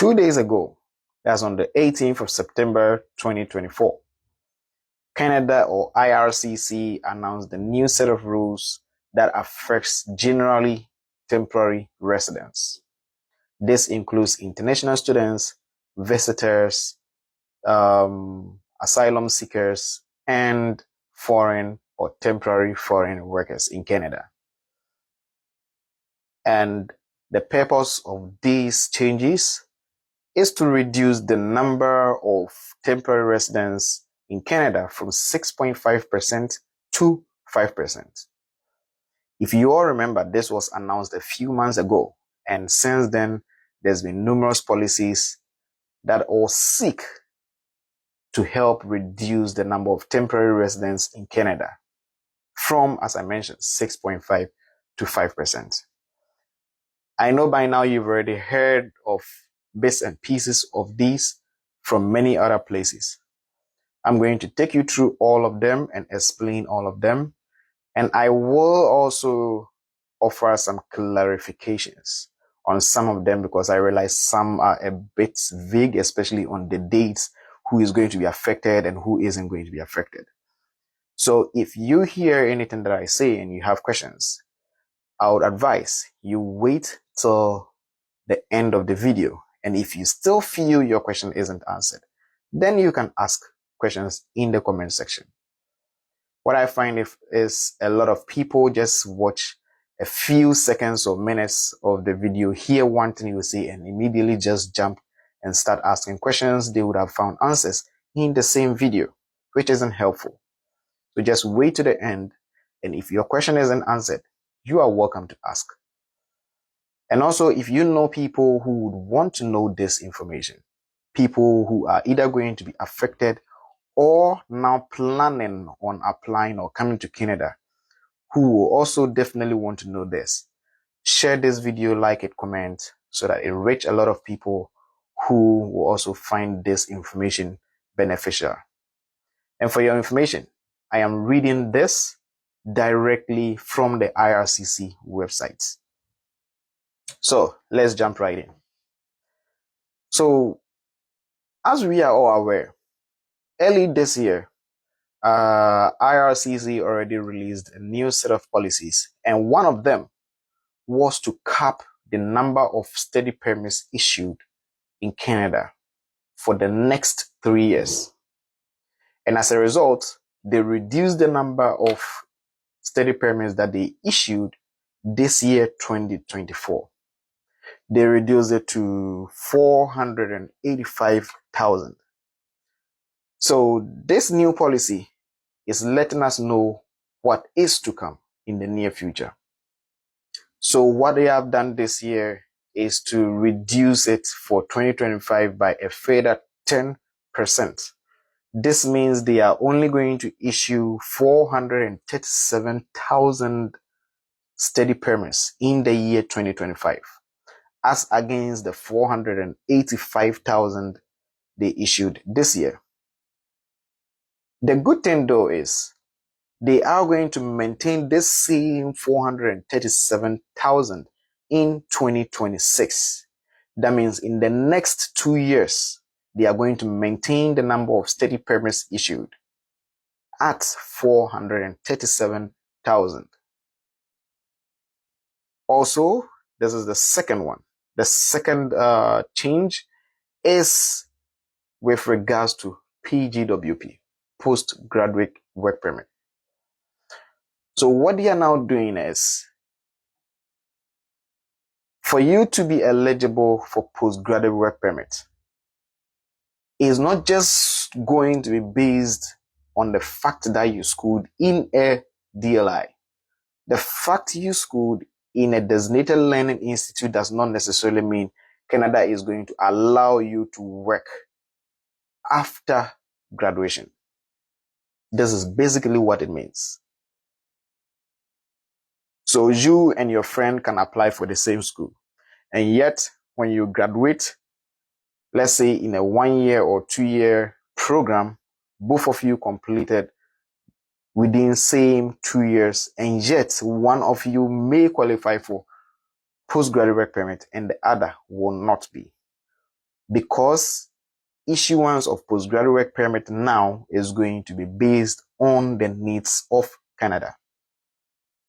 2 days ago, that's on the 18th of September 2024, Canada or IRCC announced the new set of rules that affects generally temporary residents. This includes international students, visitors, asylum seekers, and foreign or temporary foreign workers in Canada. And the purpose of these changes is to reduce the number of temporary residents in Canada from 6.5% to 5%. If you all remember, this was announced a few months ago, and since then, there's been numerous policies that all seek to help reduce the number of temporary residents in Canada from, as I mentioned, 6.5 to 5%. I know by now you've already heard of bits and pieces of these from many other places. I'm going to take you through all of them and explain all of them. And I will also offer some clarifications on some of them because I realize some are a bit vague, especially on the dates, who is going to be affected and who isn't going to be affected. So if you hear anything that I say and you have questions, I would advise you wait till the end of the video. And if you still feel your question isn't answered, then you can ask questions in the comment section. What I find is a lot of people just watch a few seconds or minutes of the video, hear one thing you say, and immediately just jump and start asking questions they would have found answers in the same video, which isn't helpful. So just wait to the end, and if your question isn't answered, you are welcome to ask. And also, if you know people who would want to know this information, people who are either going to be affected or now planning on applying or coming to Canada, who will also definitely want to know this, share this video, like it, comment, so that it reach a lot of people who will also find this information beneficial. And for your information, I am reading this directly from the IRCC website. So let's jump right in. So as we are all aware, early this year, IRCC already released a new set of policies, and one of them was to cap the number of study permits issued in Canada for the next 3 years. And as a result, they reduced the number of study permits that they issued this year, 2024. They reduced it to 485,000. So this new policy is letting us know what is to come in the near future. So what they have done this year is to reduce it for 2025 by a further 10%. This means they are only going to issue 437,000 study permits in the year 2025, as against the 485,000 they issued this year. The good thing though is they are going to maintain this same 437,000 in 2026. That means in the next 2 years, they are going to maintain the number of study permits issued at 437,000. Also, this is the second one. The second change is with regards to PGWP, postgraduate work permit. So what they are now doing is, for you to be eligible for postgraduate work permit, is not just going to be based on the fact that you schooled in a DLI. The fact you schooled in a designated learning institute does not necessarily mean Canada is going to allow you to work after graduation. This is basically what it means. So you and your friend can apply for the same school, and yet when you graduate, let's say in a 1 year or 2 year program, both of you completed within same 2 years, and yet one of you may qualify for postgraduate work permit and the other will not be. because issuance of postgraduate work permit now is going to be based on the needs of Canada.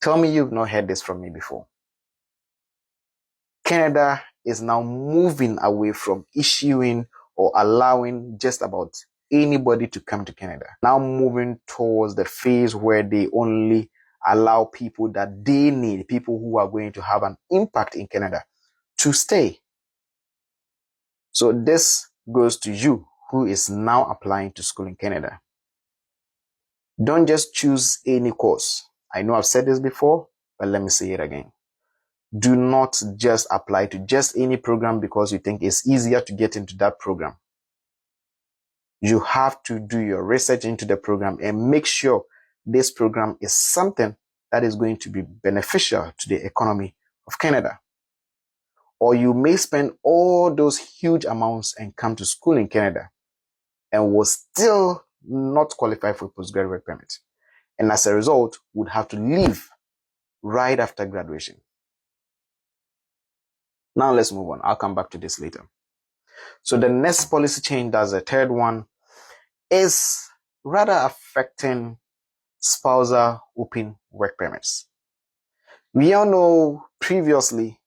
Tell me you've not heard this from me before. Canada is now moving away from issuing or allowing just about anybody to come to Canada. Now moving towards the phase where they only allow people that they need, people who are going to have an impact in Canada, to stay. So this goes to you who is now applying to school in Canada. Don't just choose any course. I know I've said this before, but let me say it again. Do not just apply to just any program because you think it's easier to get into that program. You have to do your research into the program and make sure this program is something that is going to be beneficial to the economy of Canada. Or you may spend all those huge amounts and come to school in Canada and will still not qualify for postgraduate permit. And as a result, would have to leave right after graduation. Now let's move on. I'll come back to this later. So the next policy change, that's the third one, is rather affecting spousal open work permits. We all know previously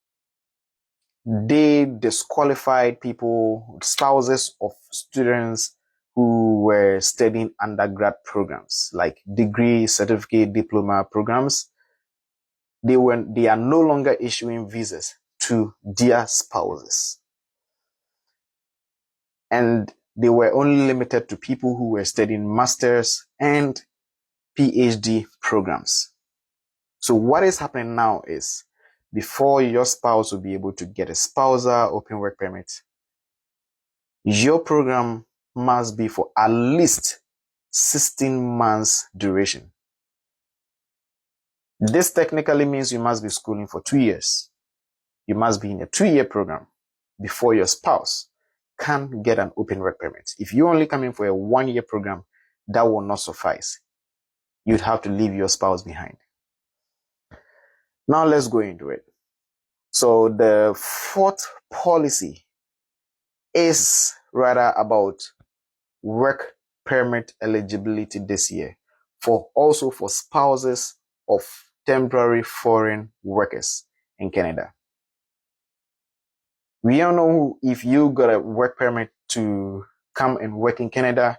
they disqualified people, spouses of students who were studying undergrad programs like degree, certificate, diploma programs. They are no longer issuing visas to their spouses. And they were only limited to people who were studying masters and PhD programs. So what is happening now is, before your spouse will be able to get a spousal open work permit, your program must be for at least 16 months duration. This technically means you must be schooling for 2 years. You must be in a 2-year program before your spouse can get an open work permit. If you only come in for a 1-year program, that will not suffice. You'd have to leave your spouse behind. Now let's go into it. So the fourth policy is rather about work permit eligibility this year, also for spouses of temporary foreign workers in Canada. We all know if you got a work permit to come and work in Canada,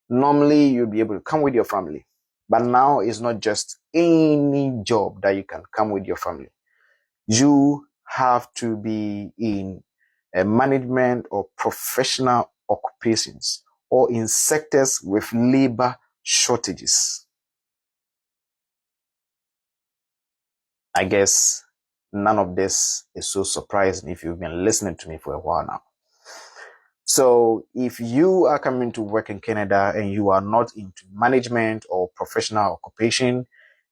normally you'll be able to come with your family. But now it's not just any job that you can come with your family. You have to be in a management or professional occupations or in sectors with labor shortages. I guess none of this is so surprising if you've been listening to me for a while now. So if you are coming to work in Canada and you are not into management or professional occupation,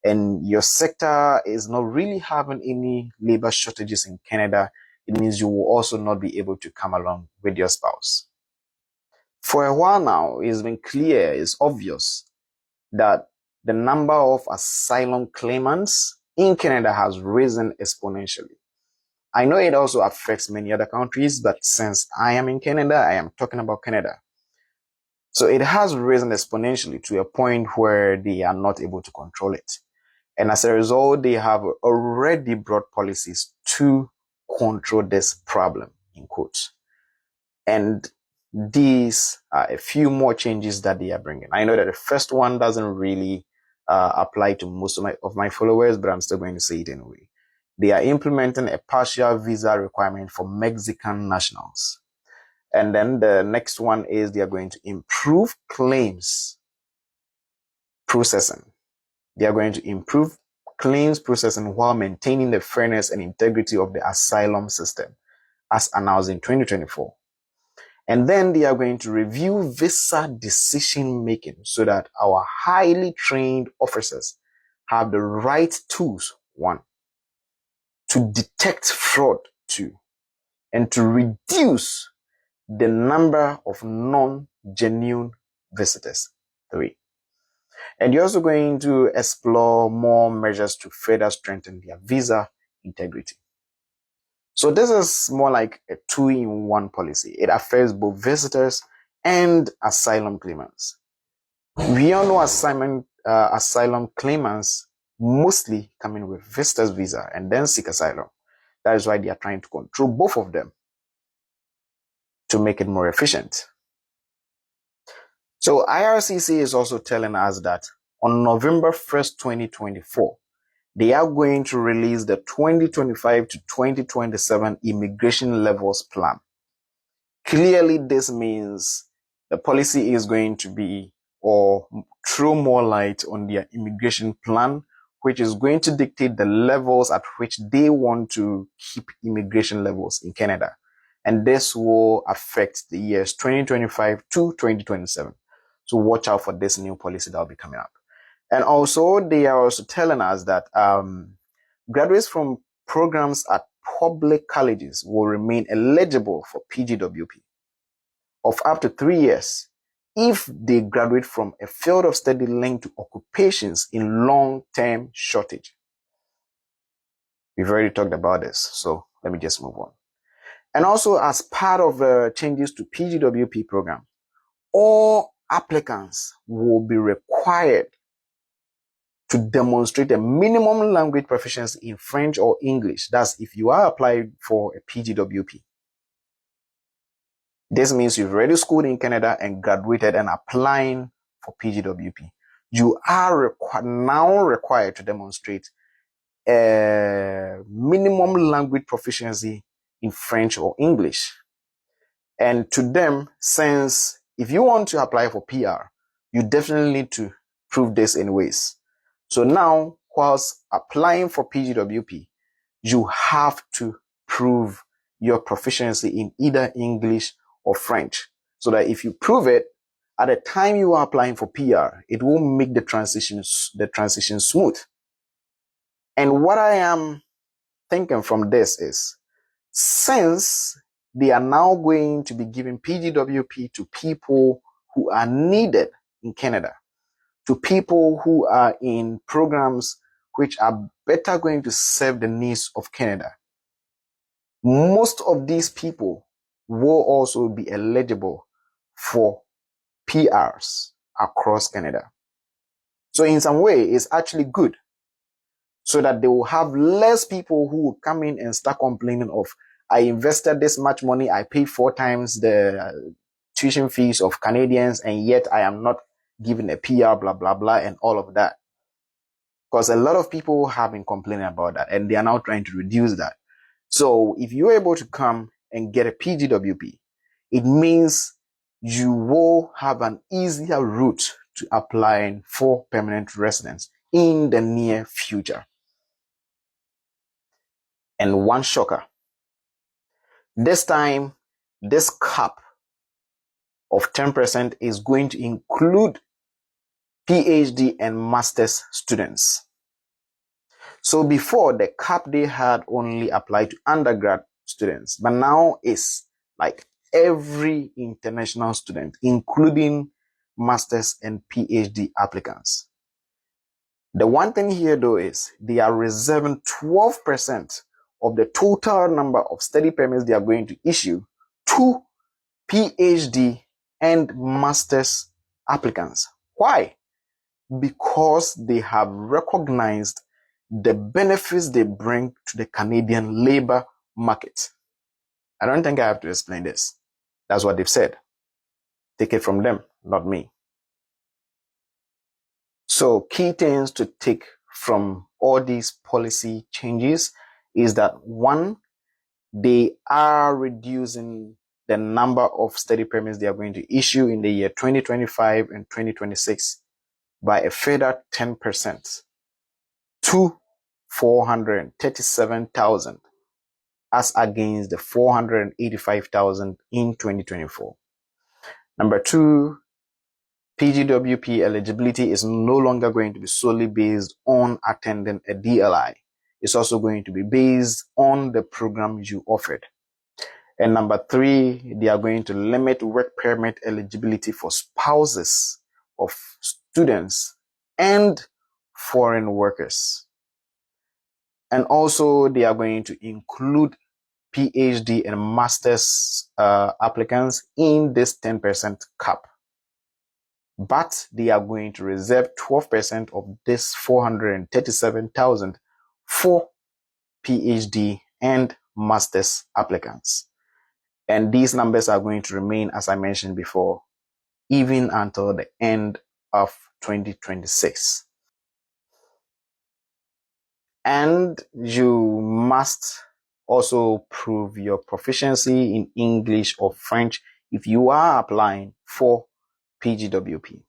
and your sector is not really having any labor shortages in Canada, it means you will also not be able to come along with your spouse. For a while now, it's been clear, it's obvious that the number of asylum claimants in Canada has risen exponentially. I know it also affects many other countries, but since I am in Canada, I am talking about Canada. So it has risen exponentially to a point where they are not able to control it. And as a result, they have already brought policies to control this problem, in quotes. And these are a few more changes that they are bringing. I know that the first one doesn't really apply to most of my followers, but I'm still going to say it anyway. They are implementing a partial visa requirement for Mexican nationals. And then the next one is they are going to improve claims processing. They are going to improve claims processing while maintaining the fairness and integrity of the asylum system, as announced in 2024. And then they are going to review visa decision making so that our highly trained officers have the right tools, one, to detect fraud, two, and to reduce the number of non-genuine visitors, three. And you're also going to explore more measures to further strengthen their visa integrity. So this is more like a two-in-one policy. It affects both visitors and asylum claimants. We all know asylum claimants mostly come in with visitor's visa and then seek asylum. That is why they are trying to control both of them to make it more efficient. So IRCC is also telling us that on November 1st, 2024, they are going to release the 2025 to 2027 immigration levels plan. Clearly, this means the policy is going to be or throw more light on their immigration plan, which is going to dictate the levels at which they want to keep immigration levels in Canada. And this will affect the years 2025 to 2027. So watch out for this new policy that will be coming up. And also, they are also telling us that graduates from programs at public colleges will remain eligible for PGWP of up to 3 years if they graduate from a field of study linked to occupations in long-term shortage. We've already talked about this, so let me just move on. And also, as part of changes to PGWP program, all applicants will be required to demonstrate a minimum language proficiency in French or English. That's if you are applying for a PGWP. This means you've already schooled in Canada and graduated and applying for PGWP. You are now required to demonstrate a minimum language proficiency in French or English. And to them, since if you want to apply for PR, you definitely need to prove this in ways. So now, whilst applying for PGWP, you have to prove your proficiency in either English or French. So that if you prove it, at the time you are applying for PR, it will make the transition smooth. And what I am thinking from this is, since they are now going to be giving PGWP to people who are needed in Canada, to people who are in programs which are better going to serve the needs of Canada, most of these people will also be eligible for PRs across Canada. So in some way, it's actually good, so that they will have less people who will come in and start complaining of, I invested this much money, I paid 4 times the tuition fees of Canadians, and yet I am not given a PR, blah, blah, blah, and all of that. Because a lot of people have been complaining about that, and they are now trying to reduce that. So if you're able to come and get a PGWP, it means you will have an easier route to applying for permanent residence in the near future. And one shocker, this time, this cap of 10% is going to include PhD and master's students. So before, the cap they had only applied to undergrad students, but now it's like every international student, including master's and PhD applicants. The one thing here though is they are reserving 12% of the total number of study permits they are going to issue to PhD and master's applicants. Why? Because they have recognized the benefits they bring to the Canadian labor market. I don't think I have to explain this. That's what they've said. Take it from them, not me. So key things to take from all these policy changes is that, one, they are reducing the number of study permits they are going to issue in the year 2025 and 2026 by a further 10% to 437,000 as against the 485,000 in 2024. Number two, PGWP eligibility is no longer going to be solely based on attending a DLI. It's also going to be based on the program you offered. And number three, they are going to limit work permit eligibility for spouses of students and foreign workers. And also, they are going to include PhD and master's applicants in this 10% cap. But they are going to reserve 12% of this 437,000 for PhD and master's applicants. And these numbers are going to remain, as I mentioned before, even until the end of 2026. And you must also prove your proficiency in English or French if you are applying for PGWP.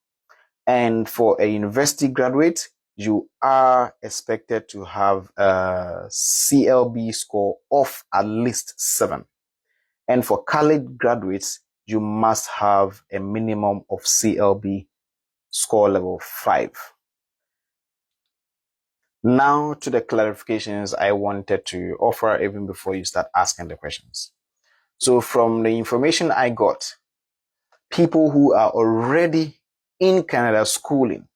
And for a university graduate, you are expected to have a CLB score of at least 7. And for college graduates, you must have a minimum of CLB score level 5. Now to the clarifications I wanted to offer even before you start asking the questions. So from the information I got, people who are already in Canada schooling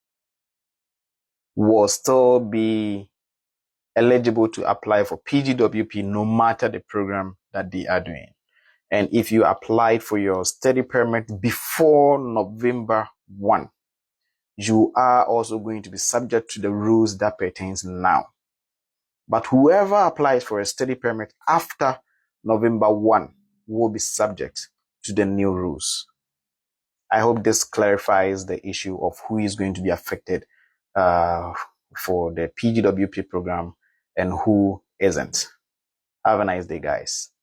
will still be eligible to apply for PGWP no matter the program that they are doing. And if you applied for your study permit before November 1, you are also going to be subject to the rules that pertains now. But whoever applies for a study permit after November 1 will be subject to the new rules. I hope this clarifies the issue of who is going to be affected for the PGWP program and who isn't. Have a nice day, guys.